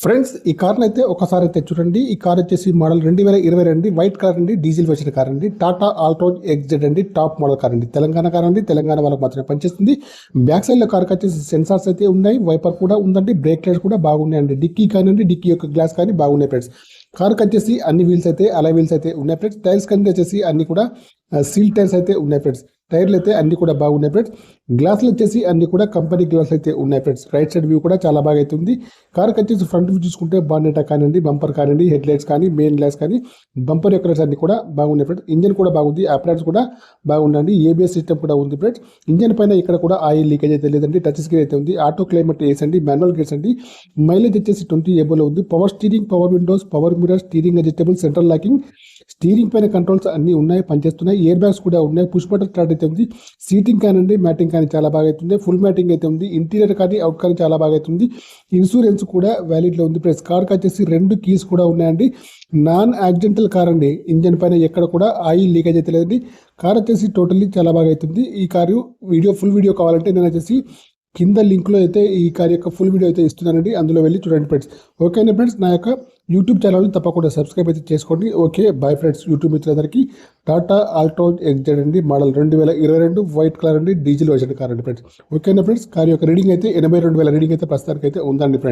Friends ఈ కార్ని అయితే ఒకసారి అయితే చూడండి. ఈ కార్ వచ్చేసి మోడల్ 2022 వైట్ కార్ అండి, డీజిల్ వచ్చిన కార్ అండి. టాటా ఆల్ట్రోజ్ ఎగ్జెడ్ అండి, టాప్ మోడల్ కార్ అండి. తెలంగాణ కార్ అండి, తెలంగాణ వాళ్ళకి మాత్రమే పనిచేస్తుంది. బ్యాక్ సైడ్ లో కార్కి వచ్చేసి సెన్సార్స్ అయితే ఉన్నాయి, వైపర్ కూడా ఉందండి, బ్రేక్ లైట్స్ కూడా బాగున్నాయండి. డిక్కీ కానివ్వండి, డిక్కీ యొక్క గ్లాస్ కానీ బాగున్నాయి ఫ్రెండ్స్. కార్కి వచ్చేసి అన్ని వీల్స్ అయితే అలా వీల్స్ అయితే ఉన్నాయి ఫ్రెండ్స్. టైర్స్ కనుక వచ్చేసి అన్ని కూడా సీల్ టైర్స్ అయితే ఉన్నాయి ఫ్రెండ్స్. టైర్లు అయితే అన్ని కూడా బాగున్నాయి ఫ్రెండ్స్. గ్లాసులు వచ్చేసి అన్ని కూడా కంపెనీ గ్లాసులు అయితే ఉన్నాయి ఫ్రెండ్స్. రైట్ సైడ్ వ్యూ కూడా చాలా బాగా అయితే ఉంది. కార్కి వచ్చేసి ఫ్రంట్ వ్యూ చూసుకుంటే బానెట్ కానివ్వండి, బంపర్ కానివ్వండి, హెడ్ లైట్స్ కానీ, మెయిన్ గ్లాస్ కానీ, బంపర్ యొక్క లైట్స్ అన్ని కూడా బాగున్నాయి ఫ్రెండ్స్. ఇంజన్ కూడా బాగుంది, అప్రాట్స్ కూడా బాగుందండి. ఏబిఎస్ సిస్టమ్ కూడా ఉంది ఫ్రెండ్స్. ఇంజన్ పైన ఇక్కడ కూడా ఆయిల్ లీకేజ్ అయితే లేదండి. టచ్ స్క్రీన్ అయితే ఉంది. ఆటో క్లైమేట్ ఏస్ అండి, మాన్యువల్ గేర్స్ అండి. మైలేజ్ వచ్చేసి 20 ఏబోలో ఉంది. Power steering, power Windows, power mirror, steering adjustable, central locking, steering పైన కంట్రోల్స్ అన్ని ఉన్నాయి, పనిచేస్తున్నాయి. ఇయర్ బ్యాగ్స్ కూడా ఉన్నాయి. పుష్ బటన్ స్టార్ట్ అయితే ఉంది. సీటింగ్ కానివ్వండి, మ్యాటింగ్ కానీ చాలా బాగా అవుతుంది. ఫుల్ మ్యాటింగ్ అయితే ఉంది. ఇంటీరియర్ కానీ అవుట్ కానీ చాలా బాగా అవుతుంది. ఇన్సూరెన్స్ కూడా వ్యాలిడ్ లో ఉంది. ప్లస్ కార్కి వచ్చేసి 2 కీస్ కూడా ఉన్నాయండి. నాన్ యాక్సిడెంటల్ కార్ అండి. ఇంజన్ పైన ఎక్కడ కూడా ఆయిల్ లీకేజ్ అయితే లేదండి. కార్ వచ్చేసి టోటల్లీ చాలా బాగా అవుతుంది. ఈ కారు ఫుల్ వీడియో కావాలంటే నేను వచ్చేసి కింద లింక్లో అయితే ఈ కార్ యొక్క ఫుల్ వీడియో అయితే ఇస్తున్నానండి, అందులో వెళ్ళి చూడండి ఫ్రెండ్స్. ఓకేనా ఫ్రెండ్స్, నా యొక్క యూట్యూబ్ ఛానల్ని తప్పకుండా సబ్స్క్రైబ్ అయితే చేసుకోండి. Okay bye friends. యూట్యూబ్ మిత్రులందరికీ టాటా ఆల్ట్రోజ్ ఎగ్జెడ్ అండి, మోడల్ 2022 వైట్ కలర్ అండి, డీజిల్ వర్షన్ కార్ అండి ఫ్రెండ్స్. ఓకేనా ఫ్రెండ్స్, కార్ యొక్క రీడింగ్ అయితే 82,000 రీడింగ్ అయితే ప్రస్తుతానికి అయితే ఉందండి ఫ్రెండ్స్.